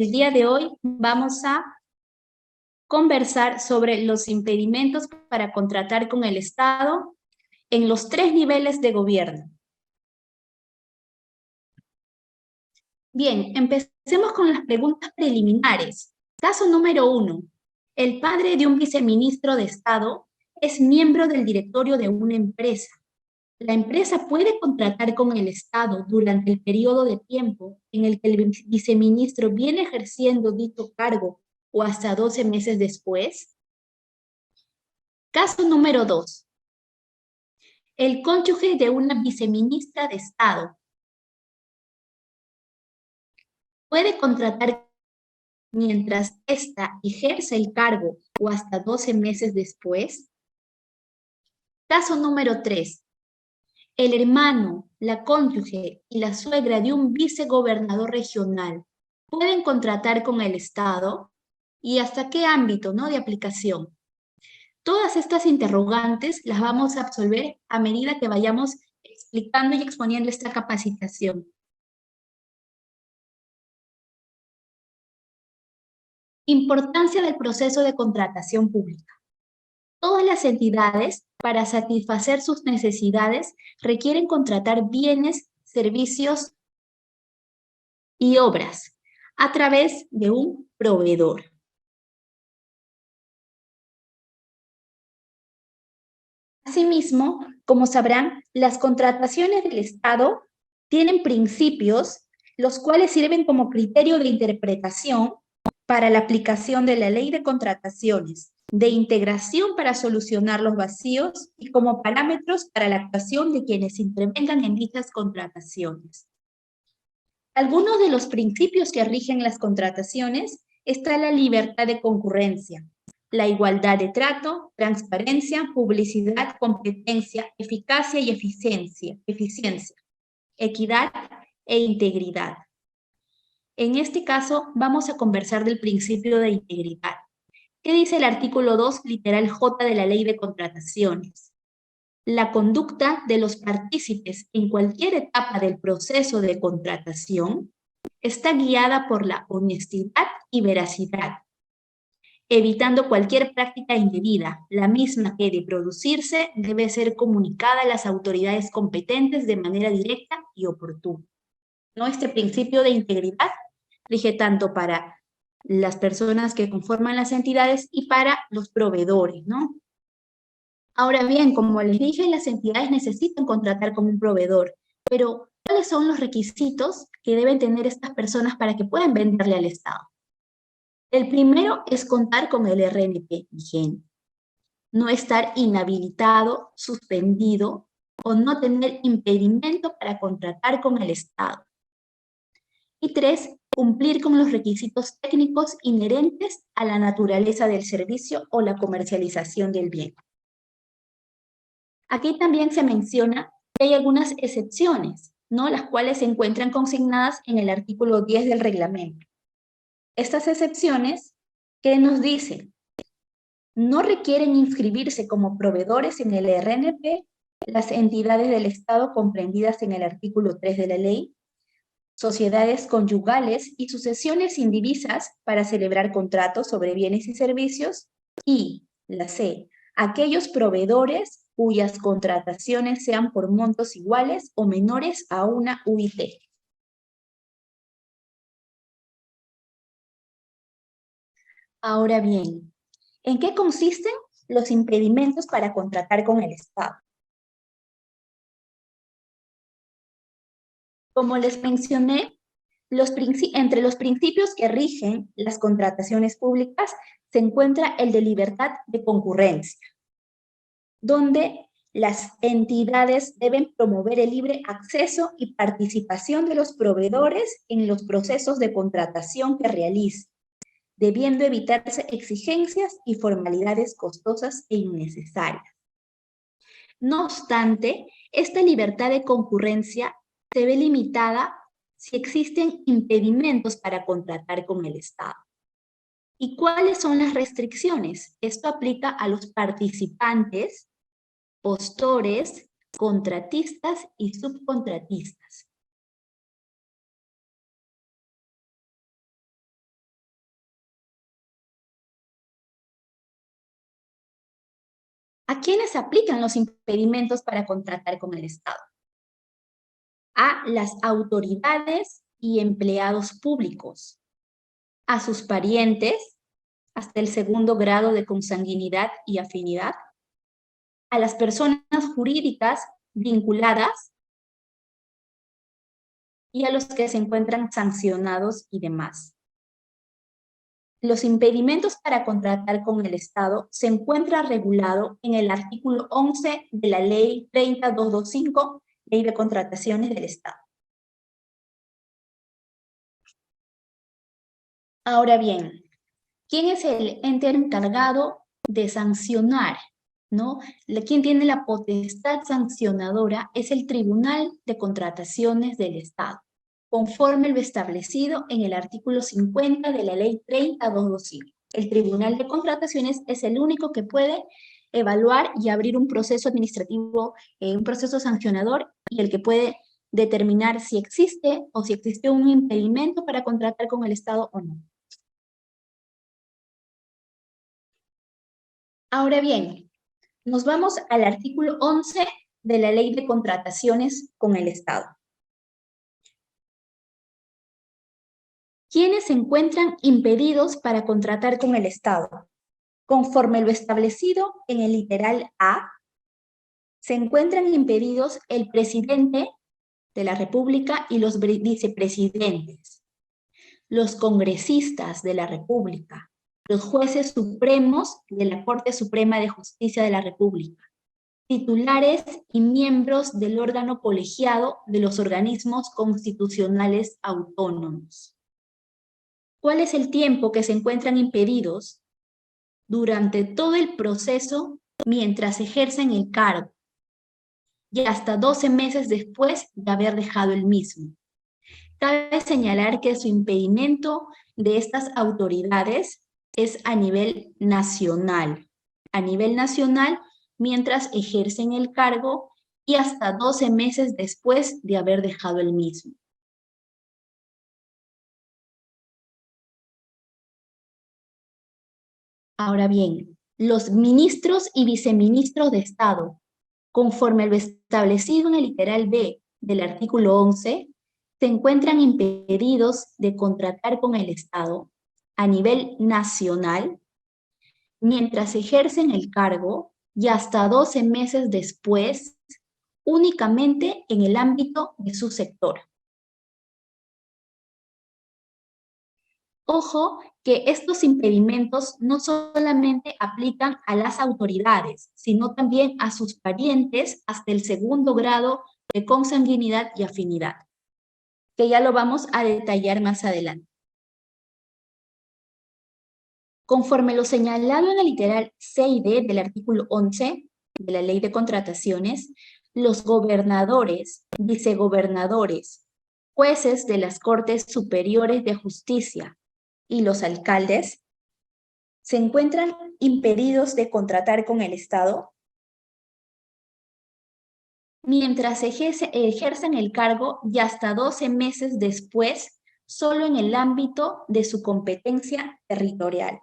El día de hoy vamos a conversar sobre los impedimentos para contratar con el Estado en los 3 niveles de gobierno. Bien, empecemos con las preguntas preliminares. Caso número 1. El padre de un viceministro de Estado es miembro del directorio de una empresa. La empresa puede contratar con el Estado durante el periodo de tiempo en el que el viceministro viene ejerciendo dicho cargo o hasta 12 meses después. Caso número 2. El cónyuge de una viceministra de Estado puede contratar mientras ésta ejerce el cargo o hasta 12 meses después. Caso número 3. El hermano, la cónyuge y la suegra de un vicegobernador regional pueden contratar con el Estado. ¿Y hasta qué ámbito, de aplicación? Todas estas interrogantes las vamos a absolver a medida que vayamos explicando y exponiendo esta capacitación. Importancia del proceso de contratación pública. Todas las entidades, para satisfacer sus necesidades, requieren contratar bienes, servicios y obras a través de un proveedor. Asimismo, como sabrán, las contrataciones del Estado tienen principios, los cuales sirven como criterio de interpretación para la aplicación de la ley de contrataciones, de integración para solucionar los vacíos y como parámetros para la actuación de quienes intervengan en dichas contrataciones. Algunos de los principios que rigen las contrataciones está la libertad de concurrencia, la igualdad de trato, transparencia, publicidad, competencia, eficacia y eficiencia, equidad e integridad. En este caso, vamos a conversar del principio de integridad. ¿Qué dice el artículo 2, literal J de la Ley de Contrataciones? La conducta de los partícipes en cualquier etapa del proceso de contratación está guiada por la honestidad y veracidad, evitando cualquier práctica indebida. La misma que de producirse debe ser comunicada a las autoridades competentes de manera directa y oportuna. Este principio de integridad rige tanto para las personas que conforman las entidades y para los proveedores, Ahora bien, como les dije, las entidades necesitan contratar con un proveedor, pero ¿cuáles son los requisitos que deben tener estas personas para que puedan venderle al Estado? El primero es contar con el RNP vigente, no estar inhabilitado, suspendido o no tener impedimento para contratar con el Estado. Y 3, cumplir con los requisitos técnicos inherentes a la naturaleza del servicio o la comercialización del bien. Aquí también se menciona que hay algunas excepciones, las cuales se encuentran consignadas en el artículo 10 del reglamento. Estas excepciones, ¿qué nos dicen? No requieren inscribirse como proveedores en el RNP las entidades del Estado comprendidas en el artículo 3 de la ley, sociedades conyugales y sucesiones indivisas para celebrar contratos sobre bienes y servicios, y la C, aquellos proveedores cuyas contrataciones sean por montos iguales o menores a una UIT. Ahora bien, ¿en qué consisten los impedimentos para contratar con el Estado? Como les mencioné, entre los principios que rigen las contrataciones públicas se encuentra el de libertad de concurrencia, donde las entidades deben promover el libre acceso y participación de los proveedores en los procesos de contratación que realicen, debiendo evitarse exigencias y formalidades costosas e innecesarias. No obstante, esta libertad de concurrencia se ve limitada si existen impedimentos para contratar con el Estado. ¿Y cuáles son las restricciones? Esto aplica a los participantes, postores, contratistas y subcontratistas. ¿A quiénes aplican los impedimentos para contratar con el Estado? A las autoridades y empleados públicos, a sus parientes hasta el segundo grado de consanguinidad y afinidad, a las personas jurídicas vinculadas y a los que se encuentran sancionados y demás. Los impedimentos para contratar con el Estado se encuentra regulado en el artículo 11 de la Ley 30225, Ley de Contrataciones del Estado. Ahora bien, ¿quién es el ente encargado de sancionar? ¿No? Quien tiene la potestad sancionadora es el Tribunal de Contrataciones del Estado, conforme lo establecido en el artículo 50 de la Ley 30225. El Tribunal de Contrataciones es el único que puede evaluar y abrir un proceso administrativo, un proceso sancionador, y el que puede determinar si existe o si existe un impedimento para contratar con el Estado o no. Ahora bien, nos vamos al artículo 11 de la Ley de Contrataciones con el Estado. ¿Quiénes se encuentran impedidos para contratar con el Estado? Conforme lo establecido en el literal A, se encuentran impedidos el presidente de la República y los vicepresidentes, los congresistas de la República, los jueces supremos de la Corte Suprema de Justicia de la República, titulares y miembros del órgano colegiado de los organismos constitucionales autónomos. ¿Cuál es el tiempo que se encuentran impedidos? Durante todo el proceso mientras ejercen el cargo y hasta 12 meses después de haber dejado el mismo. Cabe señalar que su impedimento de estas autoridades es a nivel nacional. A nivel nacional, mientras ejercen el cargo y hasta 12 meses después de haber dejado el mismo. Ahora bien, los ministros y viceministros de Estado, conforme a lo establecido en el literal B del artículo 11, se encuentran impedidos de contratar con el Estado a nivel nacional mientras ejercen el cargo y hasta 12 meses después, únicamente en el ámbito de su sector. Ojo que estos impedimentos no solamente aplican a las autoridades, sino también a sus parientes hasta el segundo grado de consanguinidad y afinidad, que ya lo vamos a detallar más adelante. Conforme lo señalado en el literal C y D del artículo 11 de la Ley de Contrataciones, los gobernadores, vicegobernadores, jueces de las Cortes Superiores de Justicia y los alcaldes se encuentran impedidos de contratar con el Estado mientras ejercen el cargo y hasta 12 meses después, solo en el ámbito de su competencia territorial.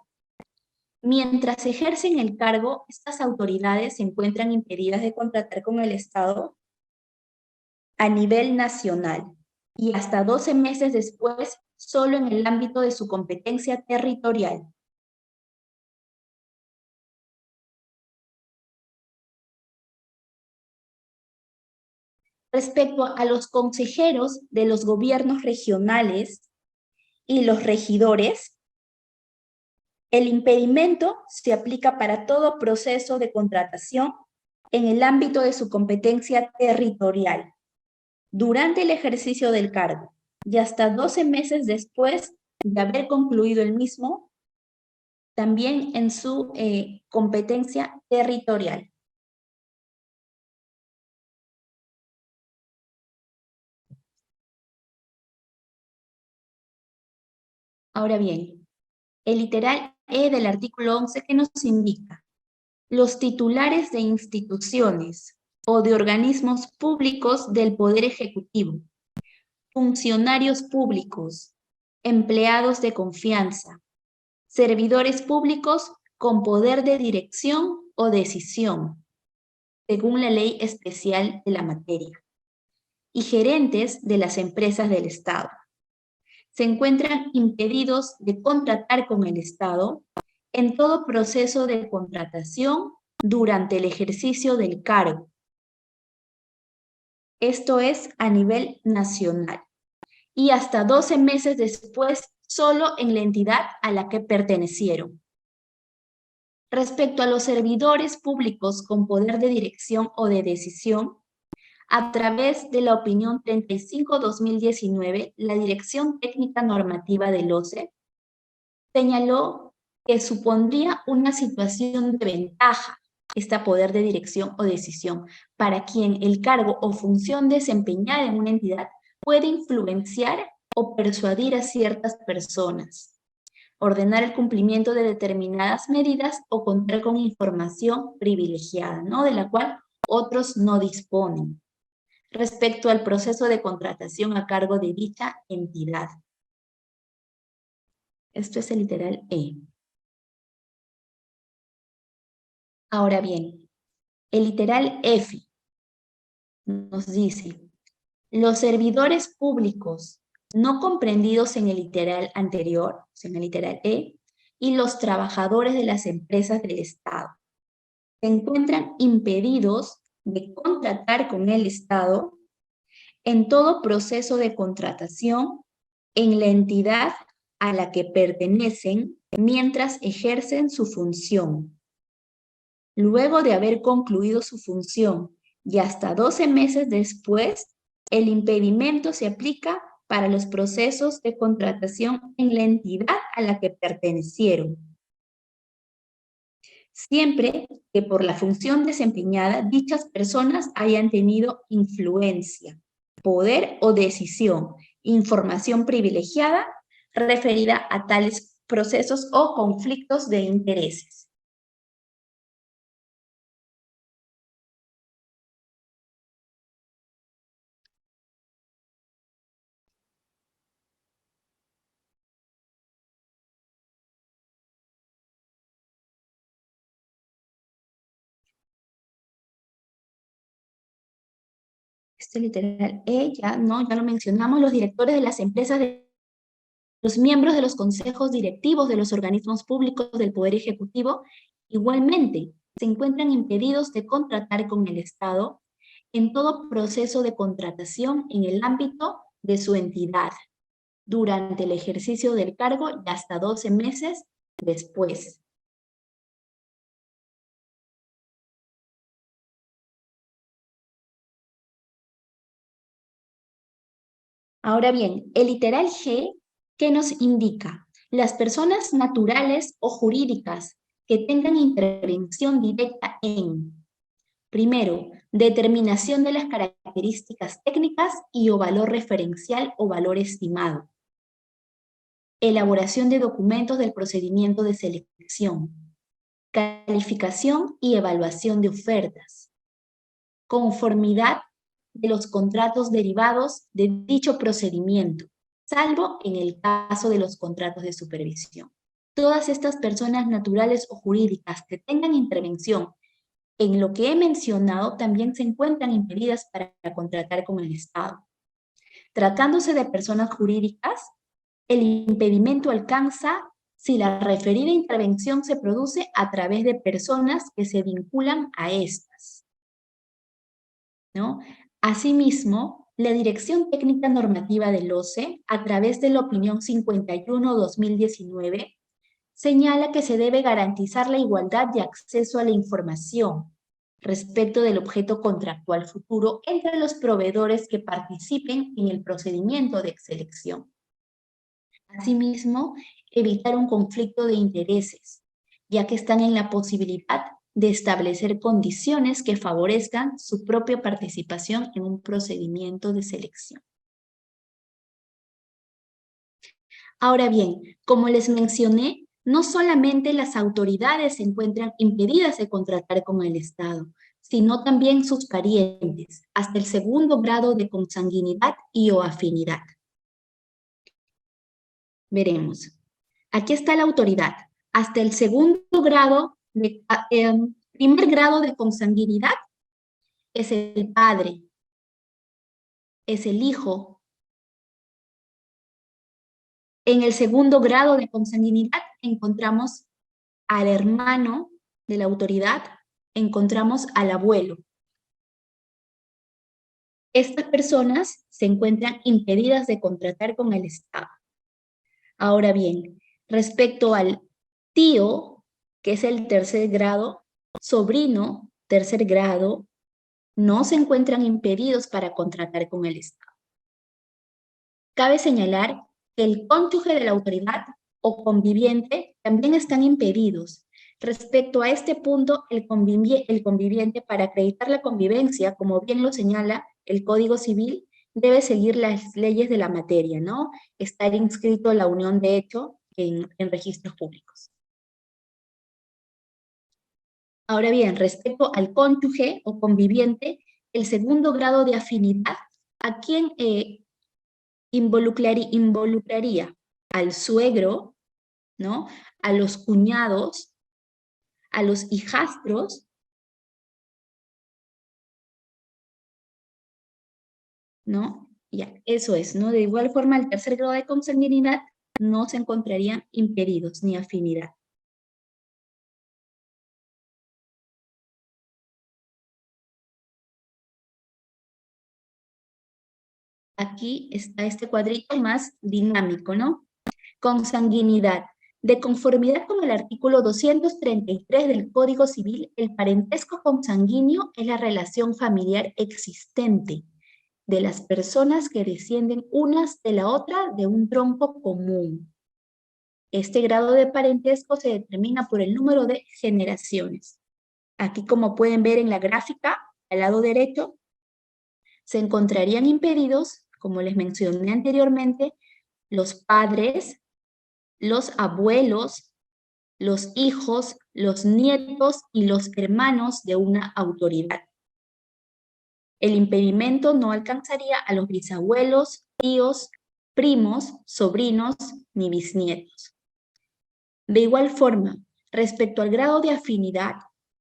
Mientras ejercen el cargo, estas autoridades se encuentran impedidas de contratar con el Estado a nivel nacional y hasta 12 meses después, solo en el ámbito de su competencia territorial. Respecto a los consejeros de los gobiernos regionales y los regidores, el impedimento se aplica para todo proceso de contratación en el ámbito de su competencia territorial, durante el ejercicio del cargo y hasta 12 meses después de haber concluido el mismo, también en su competencia territorial. Ahora bien, el literal E del artículo 11 que nos indica: los titulares de instituciones o de organismos públicos del Poder Ejecutivo, funcionarios públicos, empleados de confianza, servidores públicos con poder de dirección o decisión, según la ley especial de la materia, y gerentes de las empresas del Estado. Se encuentran impedidos de contratar con el Estado en todo proceso de contratación durante el ejercicio del cargo. Esto es a nivel nacional. Y hasta 12 meses después, solo en la entidad a la que pertenecieron. Respecto a los servidores públicos con poder de dirección o de decisión, a través de la opinión 35-2019, la Dirección Técnica Normativa del OCE señaló que supondría una situación de ventaja este poder de dirección o decisión para quien el cargo o función desempeñada en una entidad puede influenciar o persuadir a ciertas personas, ordenar el cumplimiento de determinadas medidas o contar con información privilegiada, ¿no? De la cual otros no disponen, respecto al proceso de contratación a cargo de dicha entidad. Esto es el literal E. Ahora bien, el literal F nos dice, los servidores públicos no comprendidos en el literal anterior, o sea, en el literal E, y los trabajadores de las empresas del Estado se encuentran impedidos de contratar con el Estado en todo proceso de contratación en la entidad a la que pertenecen mientras ejercen su función. Luego de haber concluido su función y hasta 12 meses después, el impedimento se aplica para los procesos de contratación en la entidad a la que pertenecieron, siempre que por la función desempeñada dichas personas hayan tenido influencia, poder o decisión, información privilegiada referida a tales procesos o conflictos de intereses. Este literal E, ya lo mencionamos, los directores de las empresas, los miembros de los consejos directivos de los organismos públicos del Poder Ejecutivo, igualmente se encuentran impedidos de contratar con el Estado en todo proceso de contratación en el ámbito de su entidad, durante el ejercicio del cargo y hasta 12 meses después. Ahora bien, el literal G, ¿qué nos indica? Las personas naturales o jurídicas que tengan intervención directa en, primero, determinación de las características técnicas y o valor referencial o valor estimado. Elaboración de documentos del procedimiento de selección. Calificación y evaluación de ofertas. Conformidad de los contratos derivados de dicho procedimiento, salvo en el caso de los contratos de supervisión. Todas estas personas naturales o jurídicas que tengan intervención en lo que he mencionado también se encuentran impedidas para contratar con el Estado. Tratándose de personas jurídicas, el impedimento alcanza si la referida intervención se produce a través de personas que se vinculan a estas, ¿no? Asimismo, la Dirección Técnica Normativa del OCE, a través de la opinión 51-2019, señala que se debe garantizar la igualdad de acceso a la información respecto del objeto contractual futuro entre los proveedores que participen en el procedimiento de selección. Asimismo, evitar un conflicto de intereses, ya que están en la posibilidad de establecer condiciones que favorezcan su propia participación en un procedimiento de selección. Ahora bien, como les mencioné, no solamente las autoridades se encuentran impedidas de contratar con el Estado, sino también sus parientes, hasta el segundo grado de consanguinidad y o afinidad. Veremos. Aquí está la autoridad. Hasta el segundo grado, primer grado de consanguinidad, es el padre, es el hijo. En el segundo grado de consanguinidad encontramos al hermano de la autoridad, encontramos al abuelo. Estas personas se encuentran impedidas de contratar con el Estado. Ahora bien, respecto al tío, que es el tercer grado, sobrino, tercer grado, no se encuentran impedidos para contratar con el Estado. Cabe señalar que el cónyuge de la autoridad o conviviente también están impedidos. Respecto a este punto, el conviviente, para acreditar la convivencia, como bien lo señala el Código Civil, debe seguir las leyes de la materia, ¿no? Estar inscrito en la unión de hecho en registros públicos. Ahora bien, respecto al cónyuge o conviviente, el segundo grado de afinidad, ¿a quién involucraría? Al suegro, ¿no? A los cuñados, a los hijastros, ¿no? Ya, eso es, ¿no? De igual forma, el tercer grado de consanguinidad no se encontrarían impedidos ni afinidad. Aquí está este cuadrito más dinámico, ¿no? Consanguinidad. De conformidad con el artículo 233 del Código Civil, el parentesco consanguíneo es la relación familiar existente de las personas que descienden unas de la otra de un tronco común. Este grado de parentesco se determina por el número de generaciones. Aquí, como pueden ver en la gráfica, al lado derecho, se encontrarían impedidos, como les mencioné anteriormente, los padres, los abuelos, los hijos, los nietos y los hermanos de una autoridad. El impedimento no alcanzaría a los bisabuelos, tíos, primos, sobrinos ni bisnietos. De igual forma, respecto al grado de afinidad,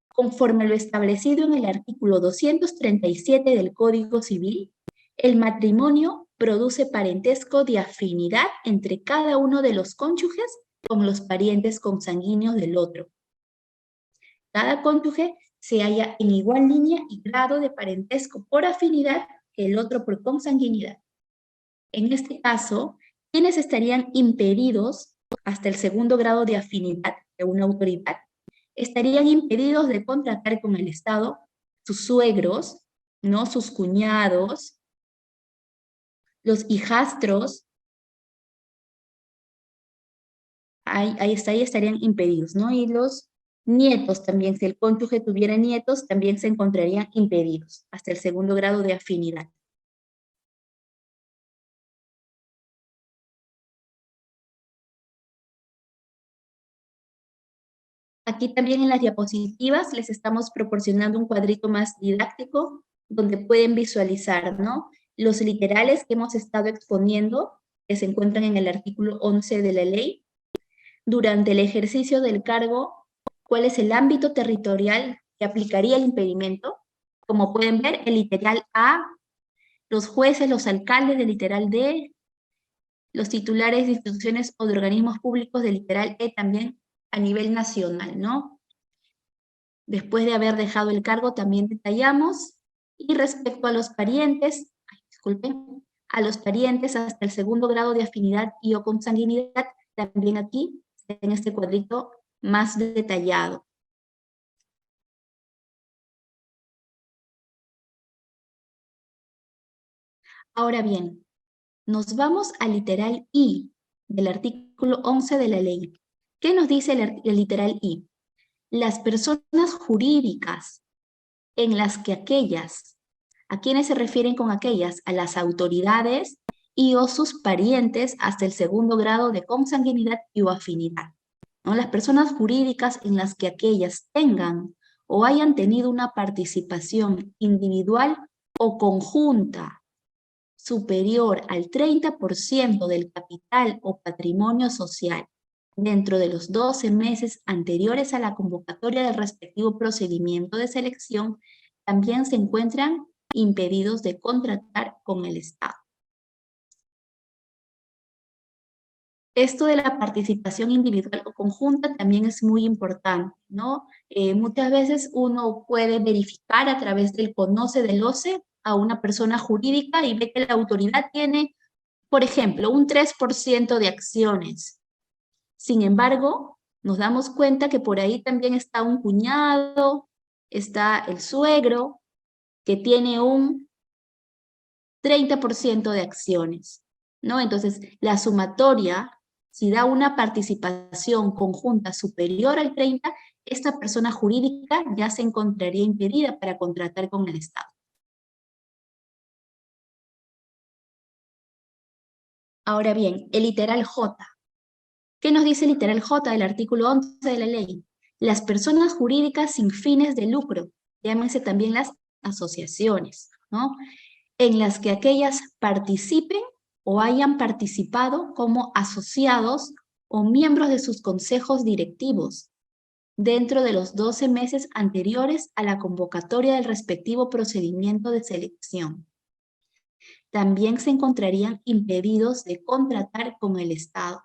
conforme lo establecido en el artículo 237 del Código Civil, el matrimonio produce parentesco de afinidad entre cada uno de los cónyuges con los parientes consanguíneos del otro. Cada cónyuge se halla en igual línea y grado de parentesco por afinidad que el otro por consanguinidad. En este caso, ¿quiénes estarían impedidos hasta el segundo grado de afinidad de una autoridad? Estarían impedidos de contratar con el Estado sus suegros, ¿no? Sus cuñados, los hijastros, ahí estarían impedidos, ¿no? Y los nietos también, si el cónyuge tuviera nietos, también se encontrarían impedidos hasta el segundo grado de afinidad. Aquí también en las diapositivas les estamos proporcionando un cuadrito más didáctico donde pueden visualizar, ¿no? Los literales que hemos estado exponiendo, que se encuentran en el artículo 11 de la ley. Durante el ejercicio del cargo, ¿cuál es el ámbito territorial que aplicaría el impedimento? Como pueden ver, el literal A, los jueces, los alcaldes del literal D, los titulares de instituciones o de organismos públicos del literal E también a nivel nacional, ¿no? Después de haber dejado el cargo también detallamos, y respecto a los parientes, disculpen, a los parientes hasta el segundo grado de afinidad y o consanguinidad, también aquí en este cuadrito más detallado. Ahora bien, nos vamos al literal I del artículo 11 de la ley. ¿Qué nos dice el literal I? Las personas jurídicas en las que aquellas, ¿a quiénes se refieren con aquellas? A las autoridades y o sus parientes hasta el segundo grado de consanguinidad y o afinidad, ¿no? Las personas jurídicas en las que aquellas tengan o hayan tenido una participación individual o conjunta superior al 30% del capital o patrimonio social dentro de los 12 meses anteriores a la convocatoria del respectivo procedimiento de selección, también se encuentran impedidos de contratar con el Estado. Esto de la participación individual o conjunta también es muy importante, ¿no? Muchas veces uno puede verificar a través del CONOCE del OCE a una persona jurídica y ve que la autoridad tiene, por ejemplo, un 3% de acciones. Sin embargo, nos damos cuenta que por ahí también está un cuñado, está el suegro, que tiene un 30% de acciones, ¿no? Entonces, la sumatoria, si da una participación conjunta superior al 30, esta persona jurídica ya se encontraría impedida para contratar con el Estado. Ahora bien, el literal J. ¿Qué nos dice el literal J del artículo 11 de la ley? Las personas jurídicas sin fines de lucro, llámense también las asociaciones, ¿no? En las que aquellas participen o hayan participado como asociados o miembros de sus consejos directivos dentro de los 12 meses anteriores a la convocatoria del respectivo procedimiento de selección. También se encontrarían impedidos de contratar con el Estado.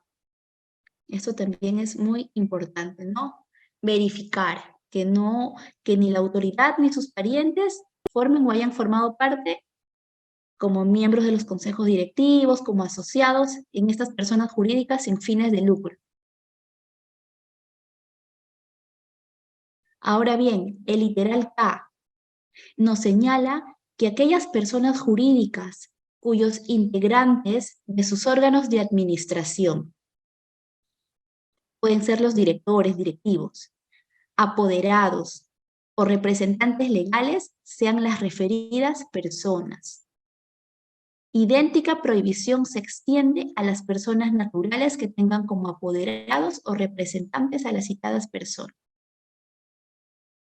Esto también es muy importante, ¿no? Verificar que ni la autoridad ni sus parientes formen o hayan formado parte como miembros de los consejos directivos, como asociados en estas personas jurídicas sin fines de lucro. Ahora bien, el literal K nos señala que aquellas personas jurídicas cuyos integrantes de sus órganos de administración pueden ser los directores, directivos, apoderados o representantes legales sean las referidas personas. Idéntica prohibición se extiende a las personas naturales que tengan como apoderados o representantes a las citadas personas.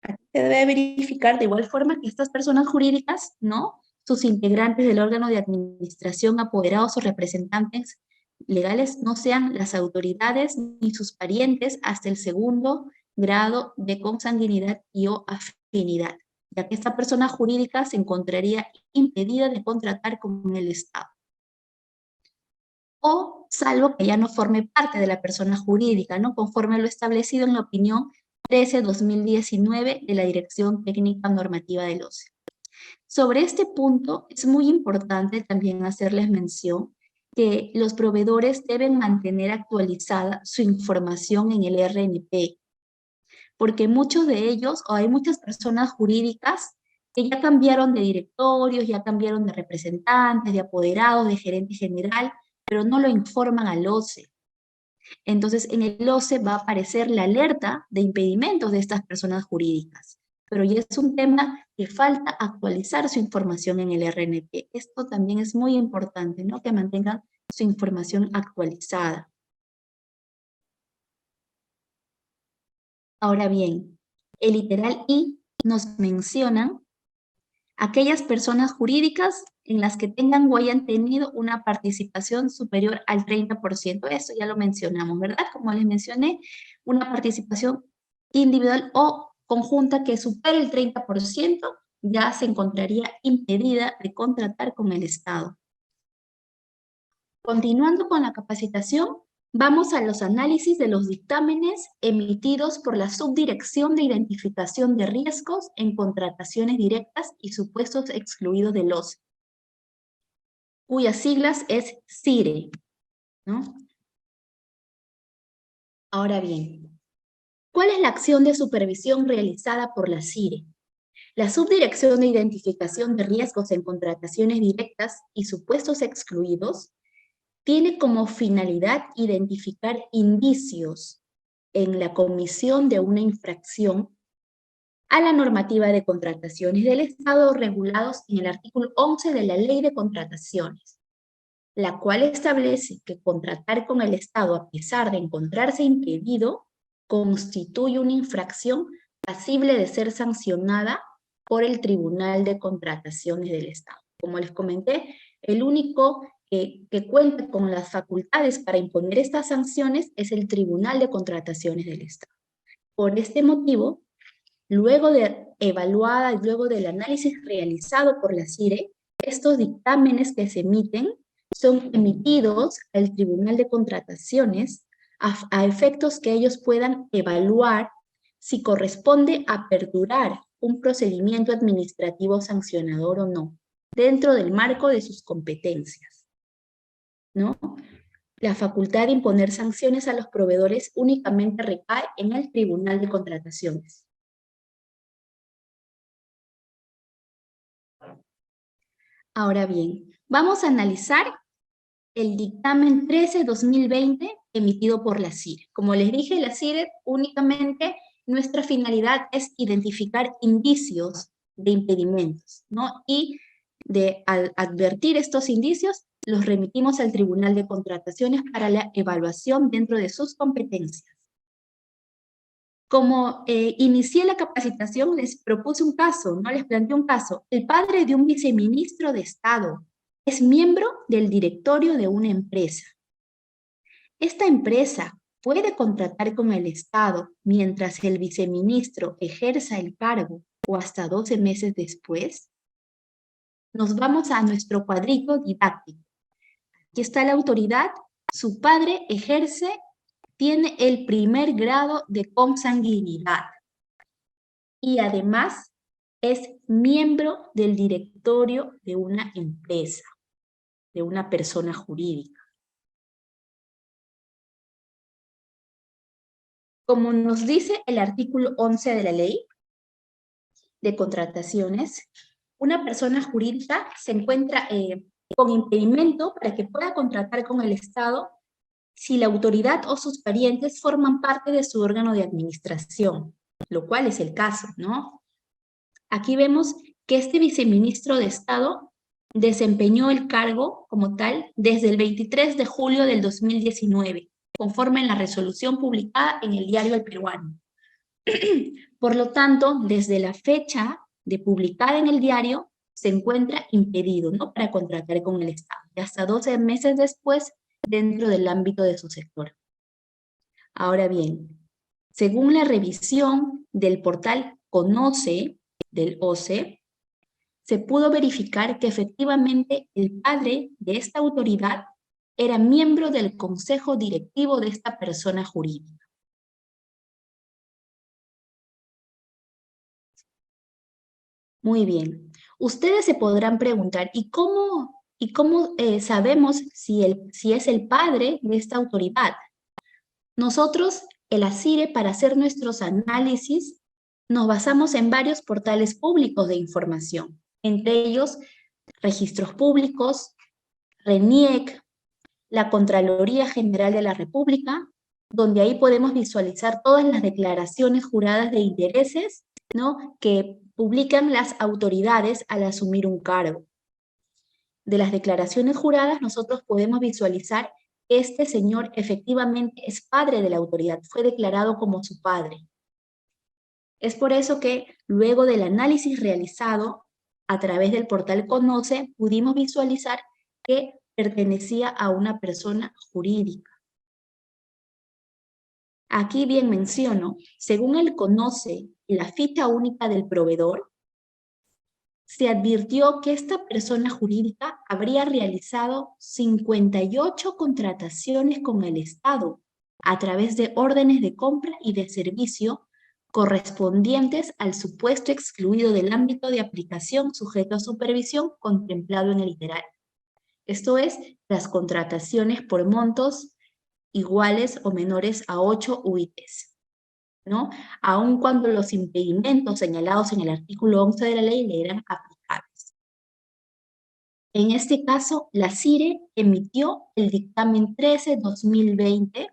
Aquí se debe verificar de igual forma que estas personas jurídicas, ¿no? Sus integrantes del órgano de administración, apoderados o representantes legales no sean las autoridades ni sus parientes hasta el segundo grado de consanguinidad y o afinidad, ya que esta persona jurídica se encontraría impedida de contratar con el Estado. O salvo que ya no forme parte de la persona jurídica, ¿no? Conforme lo establecido en la opinión 13/2019 de la Dirección Técnica Normativa del OCE. Sobre este punto es muy importante también hacerles mención que los proveedores deben mantener actualizada su información en el RNP, porque muchos de ellos, o hay muchas personas jurídicas que ya cambiaron de directorios, ya cambiaron de representantes, de apoderados, de gerente general, pero no lo informan al OCE. Entonces, en el OCE va a aparecer la alerta de impedimentos de estas personas jurídicas, pero ya es un tema que falta actualizar su información en el RNP. Esto también es muy importante, ¿no? Que mantengan su información actualizada. Ahora bien, el literal I nos menciona aquellas personas jurídicas en las que tengan o hayan tenido una participación superior al 30%. Eso ya lo mencionamos, ¿verdad? Como les mencioné, una participación individual o conjunta que supere el 30% ya se encontraría impedida de contratar con el Estado. Continuando con la capacitación, vamos a los análisis de los dictámenes emitidos por la Subdirección de Identificación de Riesgos en Contrataciones Directas y Supuestos Excluidos del OCE, cuyas siglas es CIRE, ¿no? Ahora bien, ¿cuál es la acción de supervisión realizada por la CIRE? La Subdirección de Identificación de Riesgos en Contrataciones Directas y Supuestos Excluidos tiene como finalidad identificar indicios en la comisión de una infracción a la normativa de contrataciones del Estado regulados en el artículo 11 de la Ley de Contrataciones, la cual establece que contratar con el Estado a pesar de encontrarse impedido constituye una infracción pasible de ser sancionada por el Tribunal de Contrataciones del Estado. Como les comenté, el único que cuenta con las facultades para imponer estas sanciones es el Tribunal de Contrataciones del Estado. Por este motivo, luego de evaluada y luego del análisis realizado por la CIRE, estos dictámenes que se emiten son emitidos al Tribunal de Contrataciones a efectos que ellos puedan evaluar si corresponde aperturar un procedimiento administrativo sancionador o no, dentro del marco de sus competencias, ¿no? La facultad de imponer sanciones a los proveedores únicamente recae en el Tribunal de Contrataciones. Ahora bien, vamos a analizar el dictamen 13-2020 emitido por la CIRE. Como les dije, la CIRE únicamente nuestra finalidad es identificar indicios de impedimentos, ¿no? Y al advertir estos indicios, los remitimos al Tribunal de Contrataciones para la evaluación dentro de sus competencias. Como inicié la capacitación, les propuse un caso, ¿no? Les planteé un caso. El padre de un viceministro de Estado es miembro del directorio de una empresa. Esta empresa puede contratar con el Estado mientras el viceministro ejerza el cargo o hasta 12 meses después. Nos vamos a nuestro cuadrito didáctico. Aquí está la autoridad. Su padre tiene el primer grado de consanguinidad y además es miembro del directorio de una empresa, de una persona jurídica. Como nos dice el artículo 11 de la ley de contrataciones, una persona jurídica se encuentra con impedimento para que pueda contratar con el Estado si la autoridad o sus parientes forman parte de su órgano de administración, lo cual es el caso, ¿no? Aquí vemos que este viceministro de Estado desempeñó el cargo como tal desde el 23 de julio del 2019, conforme en la resolución publicada en el Diario El Peruano. Por lo tanto, desde la fecha de publicada en el diario, se encuentra impedido, ¿no?, para contratar con el Estado, y hasta 12 meses después dentro del ámbito de su sector. Ahora bien, según la revisión del portal Conoce del OCE, se pudo verificar que efectivamente el padre de esta autoridad era miembro del consejo directivo de esta persona jurídica. Muy bien. Ustedes se podrán preguntar, ¿y cómo sabemos si es el padre de esta autoridad? Nosotros, el ACIRE, para hacer nuestros análisis, nos basamos en varios portales públicos de información, entre ellos registros públicos, RENIEC, la Contraloría General de la República, donde ahí podemos visualizar todas las declaraciones juradas de intereses, ¿no?, que publican las autoridades al asumir un cargo. De las declaraciones juradas nosotros podemos visualizar que este señor efectivamente es padre de la autoridad, fue declarado como su padre. Es por eso que luego del análisis realizado a través del portal Conoce, pudimos visualizar que pertenecía a una persona jurídica. Aquí bien menciono, según el Conoce la ficha única del proveedor, se advirtió que esta persona jurídica habría realizado 58 contrataciones con el Estado a través de órdenes de compra y de servicio correspondientes al supuesto excluido del ámbito de aplicación sujeto a supervisión contemplado en el literal. Esto es, las contrataciones por montos iguales o menores a 8 UITs, ¿no?, aun cuando los impedimentos señalados en el artículo 11 de la ley le eran aplicables. En este caso, la CIRE emitió el dictamen 13-2020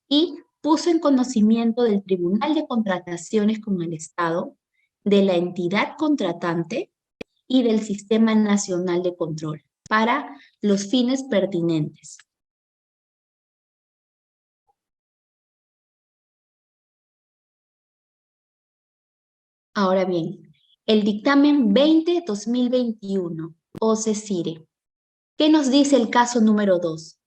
y puso en conocimiento del Tribunal de Contrataciones con el Estado, de la entidad contratante y del Sistema Nacional de Control para los fines pertinentes. Ahora bien, el dictamen 20-2021, OCE-CIRE. ¿Qué nos dice el caso número 2?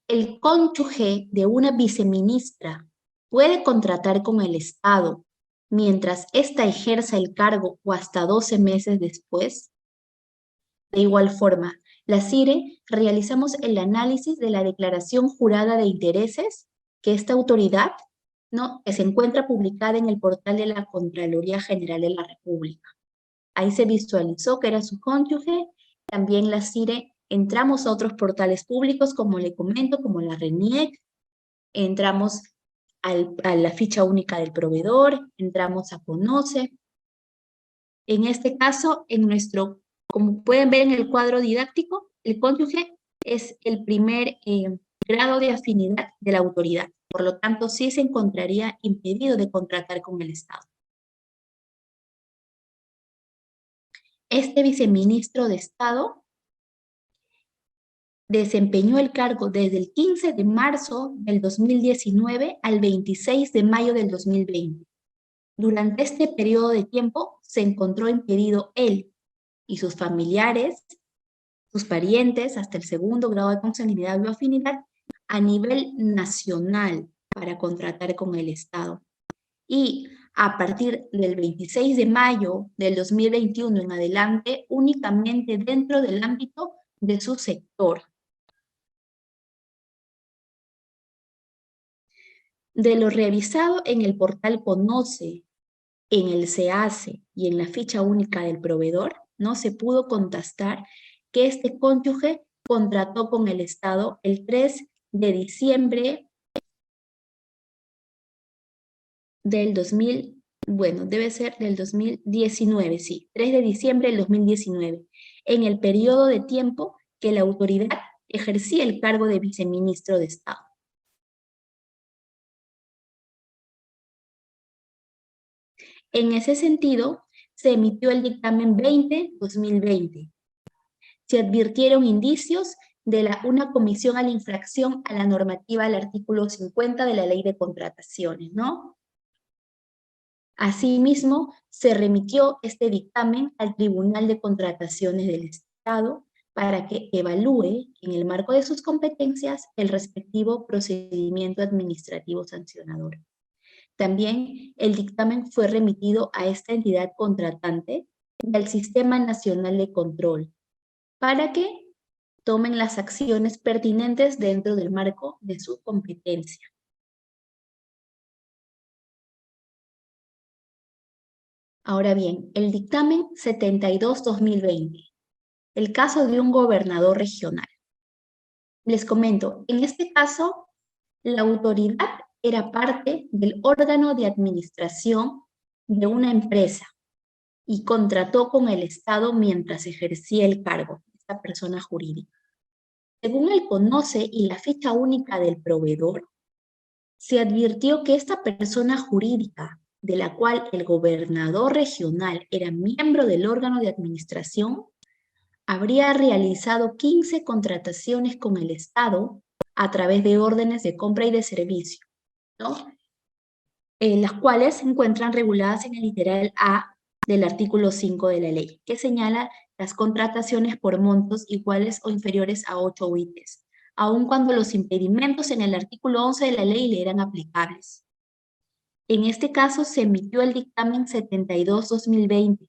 El cónyuge de una viceministra puede contratar con el Estado mientras ésta ejerza el cargo o hasta 12 meses después. De igual forma, la CIRE realizamos el análisis de la declaración jurada de intereses que esta autoridad, ¿no?, que se encuentra publicada en el portal de la Contraloría General de la República. Ahí se visualizó que era su cónyuge. También la CIRE entramos a otros portales públicos, como le comento, como la RENIEC, entramos a la ficha única del proveedor, entramos a Conoce. En este caso, como pueden ver en el cuadro didáctico, el cónyuge es el primer grado de afinidad de la autoridad. Por lo tanto, sí se encontraría impedido de contratar con el Estado. Este viceministro de Estado desempeñó el cargo desde el 15 de marzo del 2019 al 26 de mayo del 2020. Durante este periodo de tiempo se encontró impedido él y sus familiares, sus parientes, hasta el segundo grado de consanguinidad o afinidad, a nivel nacional para contratar con el Estado. Y a partir del 26 de mayo del 2021 en adelante, únicamente dentro del ámbito de su sector. De lo revisado en el portal Conoce, en el SEACE y en la ficha única del proveedor, no se pudo contrastar que este cónyuge contrató con el Estado el 3 de diciembre del 2019, sí, 3 de diciembre del 2019, en el periodo de tiempo que la autoridad ejercía el cargo de viceministro de Estado. En ese sentido, se emitió el dictamen 20-2020. Se advirtieron indicios de una comisión a la infracción a la normativa del artículo 50 de la Ley de Contrataciones, ¿no? Asimismo, se remitió este dictamen al Tribunal de Contrataciones del Estado para que evalúe, en el marco de sus competencias, el respectivo procedimiento administrativo sancionador. También el dictamen fue remitido a esta entidad contratante y al Sistema Nacional de Control para que tomen las acciones pertinentes dentro del marco de su competencia. Ahora bien, el dictamen 72-2020, el caso de un gobernador regional. Les comento, en este caso, la autoridad era parte del órgano de administración de una empresa y contrató con el Estado mientras ejercía el cargo, esta persona jurídica. Según el Conoce y la ficha única del proveedor, se advirtió que esta persona jurídica, de la cual el gobernador regional era miembro del órgano de administración, habría realizado 15 contrataciones con el Estado a través de órdenes de compra y de servicio, ¿no?, las cuales se encuentran reguladas en el literal A del artículo 5 de la ley, que señala las contrataciones por montos iguales o inferiores a 8 UITs, aun cuando los impedimentos en el artículo 11 de la ley le eran aplicables. En este caso se emitió el dictamen 72-2020.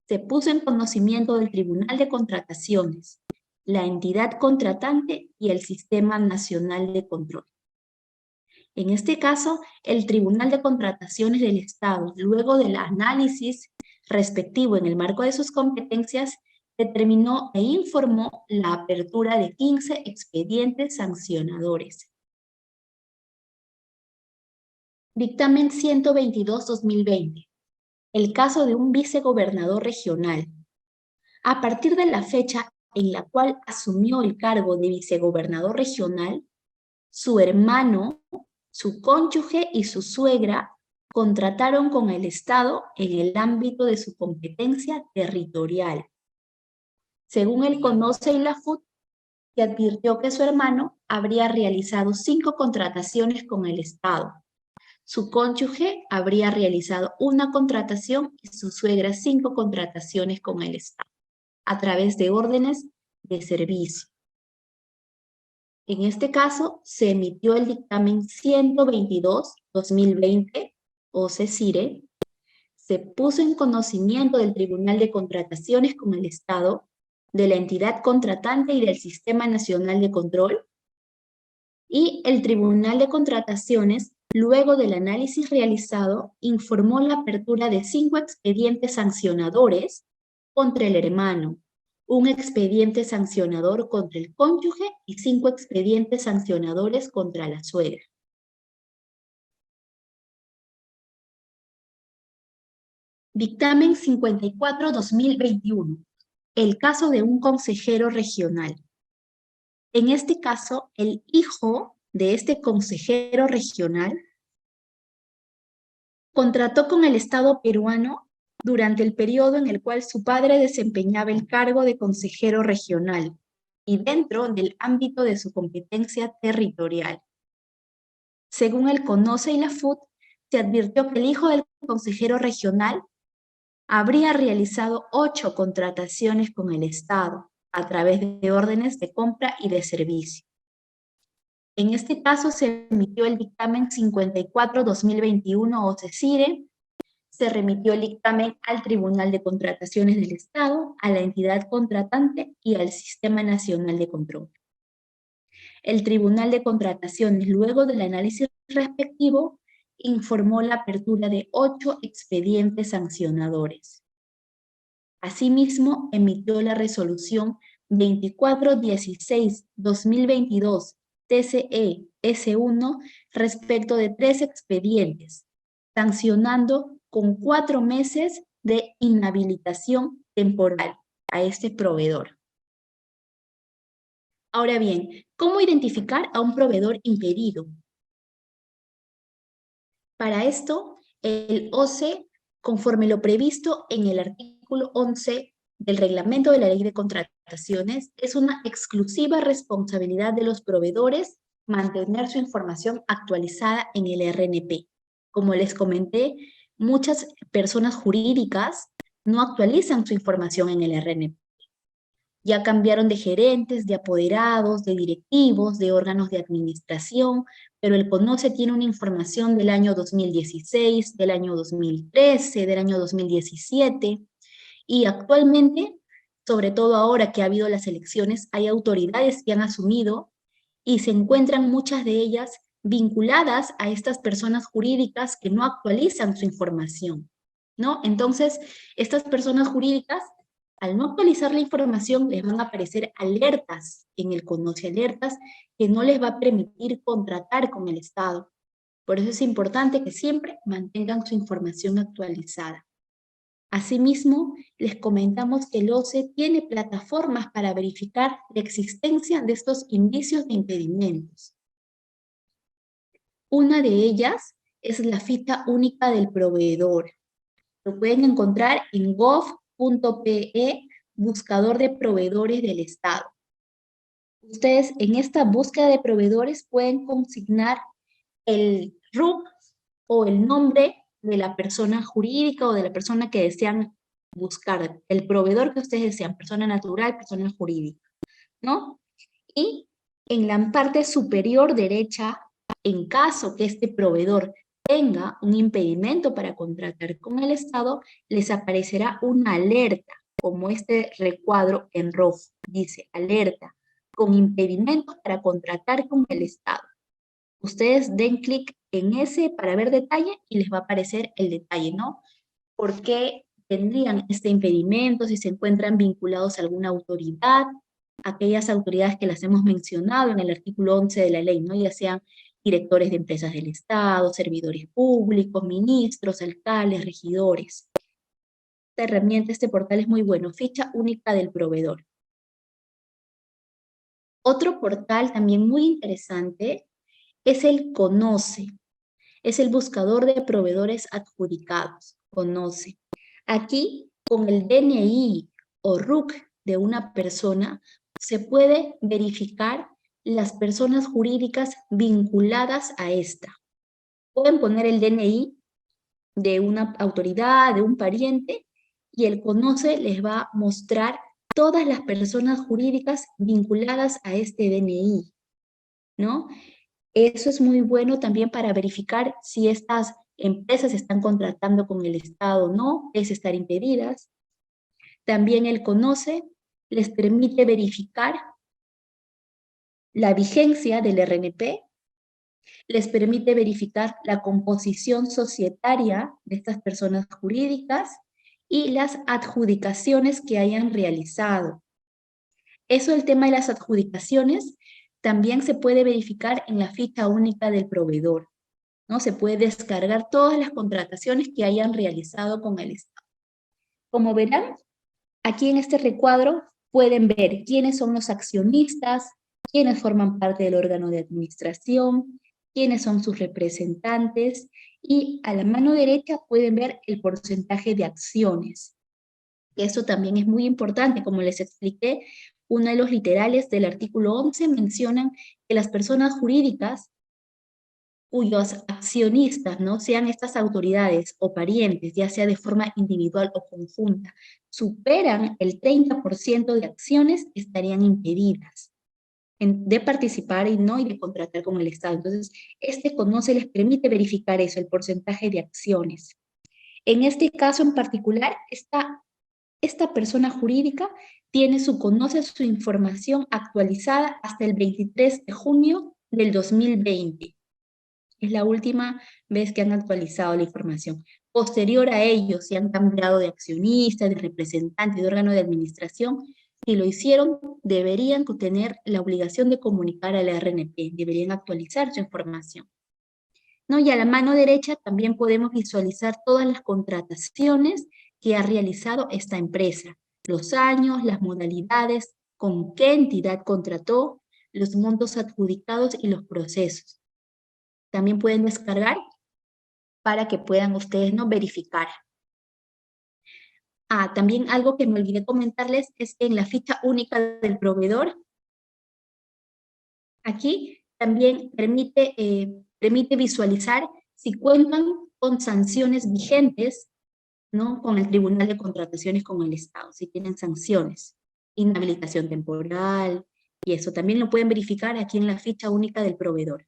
Se puso en conocimiento del Tribunal de Contrataciones, la entidad contratante y el Sistema Nacional de Control. En este caso, el Tribunal de Contrataciones del Estado, luego del análisis respectivo en el marco de sus competencias, determinó e informó la apertura de 15 expedientes sancionadores. Dictamen 122-2020. El caso de un vicegobernador regional. A partir de la fecha en la cual asumió el cargo de vicegobernador regional, su hermano, su cónyuge y su suegra contrataron con el Estado en el ámbito de su competencia territorial. Según el Conoce y la FUT, se advirtió que su hermano habría realizado 5 contrataciones con el Estado. Su cónyuge habría realizado 1 contratación y su suegra 5 contrataciones con el Estado, a través de órdenes de servicio. En este caso, se emitió el dictamen 122-2020, o CECIRE, se puso en conocimiento del Tribunal de Contrataciones con el Estado, de la entidad contratante y del Sistema Nacional de Control, y el Tribunal de Contrataciones, luego del análisis realizado, informó la apertura de 5 expedientes sancionadores contra el hermano, un expediente sancionador contra el cónyuge y 5 expedientes sancionadores contra la suegra. Dictamen 54-2021. El caso de un consejero regional. En este caso, el hijo de este consejero regional contrató con el Estado peruano durante el periodo en el cual su padre desempeñaba el cargo de consejero regional y dentro del ámbito de su competencia territorial. Según el CONOCE y la FUT, se advirtió que el hijo del consejero regional habría realizado 8 contrataciones con el Estado a través de órdenes de compra y de servicio. En este caso se emitió el dictamen 54-2021 o CECIRE, se remitió el dictamen al Tribunal de Contrataciones del Estado, a la entidad contratante y al Sistema Nacional de Control. El Tribunal de Contrataciones, luego del análisis respectivo, informó la apertura de 8 expedientes sancionadores. Asimismo, emitió la resolución 2416-2022 TCE S1 respecto de 3 expedientes, sancionando con 4 meses de inhabilitación temporal a este proveedor. Ahora bien, ¿cómo identificar a un proveedor impedido? Para esto, el OCE, conforme lo previsto en el artículo 11 del Reglamento de la Ley de Contrataciones, es una exclusiva responsabilidad de los proveedores mantener su información actualizada en el RNP. Como les comenté, muchas personas jurídicas no actualizan su información en el RNP. Ya cambiaron de gerentes, de apoderados, de directivos, de órganos de administración, pero el CONOCE tiene una información del año 2016, del año 2013, del año 2017, y actualmente, sobre todo ahora que ha habido las elecciones, hay autoridades que han asumido y se encuentran muchas de ellas vinculadas a estas personas jurídicas que no actualizan su información, ¿no? Entonces, estas personas jurídicas, al no actualizar la información, les van a aparecer alertas en el CONOCE, alertas que no les va a permitir contratar con el Estado. Por eso es importante que siempre mantengan su información actualizada. Asimismo, les comentamos que el OCE tiene plataformas para verificar la existencia de estos indicios de impedimentos. Una de ellas es la ficha única del proveedor. Lo pueden encontrar en gov.pe, buscador de proveedores del Estado. Ustedes en esta búsqueda de proveedores pueden consignar el RUC o el nombre de la persona jurídica o de la persona que desean buscar, el proveedor que ustedes desean, persona natural, persona jurídica, ¿no? Y en la parte superior derecha, en caso que este proveedor tenga un impedimento para contratar con el Estado, les aparecerá una alerta, como este recuadro en rojo. Dice, alerta, con impedimento para contratar con el Estado. Ustedes den clic en ese para ver detalle y les va a aparecer el detalle, ¿no? ¿Por qué tendrían este impedimento? Si se encuentran vinculados a alguna autoridad, aquellas autoridades que las hemos mencionado en el artículo 11 de la ley, ¿no? Ya sean directores de empresas del Estado, servidores públicos, ministros, alcaldes, regidores. Esta herramienta, este portal es muy bueno, ficha única del proveedor. Otro portal también muy interesante es el CONOCE. Es el buscador de proveedores adjudicados, CONOCE. Aquí, con el DNI o RUC de una persona, se puede verificar las personas jurídicas vinculadas a esta. Pueden poner el DNI de una autoridad, de un pariente, y el CONOCE les va a mostrar todas las personas jurídicas vinculadas a este DNI, ¿no? Eso es muy bueno también para verificar si estas empresas están contratando con el Estado o no, es estar impedidas. También el CONOCE les permite verificar la vigencia del RNP, les permite verificar la composición societaria de estas personas jurídicas y las adjudicaciones que hayan realizado. Eso, el tema de las adjudicaciones, también se puede verificar en la ficha única del proveedor, ¿no? Se puede descargar todas las contrataciones que hayan realizado con el Estado. Como verán, aquí en este recuadro pueden ver quiénes son los accionistas, quiénes forman parte del órgano de administración, quiénes son sus representantes, y a la mano derecha pueden ver el porcentaje de acciones. Eso también es muy importante. Como les expliqué, uno de los literales del artículo 11 mencionan que las personas jurídicas cuyos accionistas, ¿no?, sean estas autoridades o parientes, ya sea de forma individual o conjunta, superan el 30% de acciones, estarían impedidas de participar y de contratar con el Estado. Entonces, este CONOCE les permite verificar eso, el porcentaje de acciones. En este caso en particular, esta persona jurídica tiene conoce su información actualizada hasta el 23 de junio del 2020. Es la última vez que han actualizado la información. Posterior a ello, si han cambiado de accionista, de representante, de órgano de administración, si lo hicieron, deberían tener la obligación de comunicar al RNP, deberían actualizar su información, ¿no? Y a la mano derecha también podemos visualizar todas las contrataciones que ha realizado esta empresa, los años, las modalidades, con qué entidad contrató, los montos adjudicados y los procesos. También pueden descargar para que puedan ustedes verificar. También algo que me olvidé comentarles es que en la ficha única del proveedor, aquí también permite visualizar si cuentan con sanciones vigentes, ¿no?, con el Tribunal de Contrataciones con el Estado, si tienen sanciones, inhabilitación temporal, y eso también lo pueden verificar aquí en la ficha única del proveedor.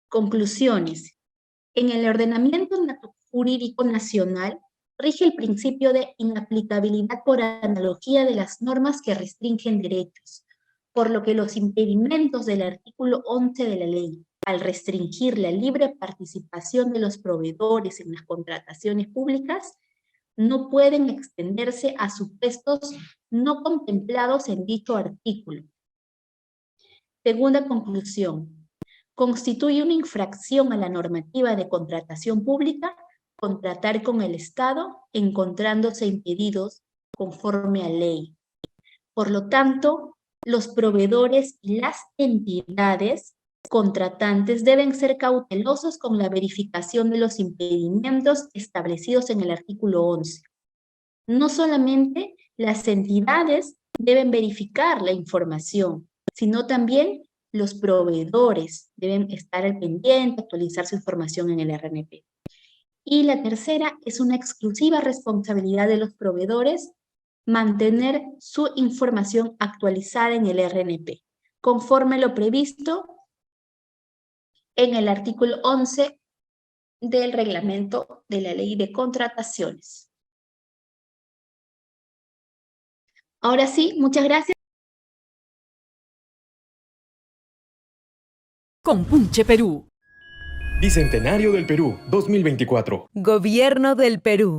Conclusiones. En el ordenamiento jurídico nacional rige el principio de inaplicabilidad por analogía de las normas que restringen derechos, por lo que los impedimentos del artículo 11 de la ley, al restringir la libre participación de los proveedores en las contrataciones públicas, no pueden extenderse a supuestos no contemplados en dicho artículo. Segunda conclusión. Constituye una infracción a la normativa de contratación pública contratar con el Estado encontrándose impedidos conforme a ley. Por lo tanto, los proveedores y las entidades contratantes deben ser cautelosos con la verificación de los impedimentos establecidos en el artículo 11. No solamente las entidades deben verificar la información, sino también los proveedores deben estar al pendiente, actualizar su información en el RNP. Y la tercera es una exclusiva responsabilidad de los proveedores mantener su información actualizada en el RNP, conforme lo previsto en el artículo 11 del reglamento de la Ley de Contrataciones. Ahora sí, muchas gracias. Compunche Perú. Bicentenario del Perú, 2024. Gobierno del Perú.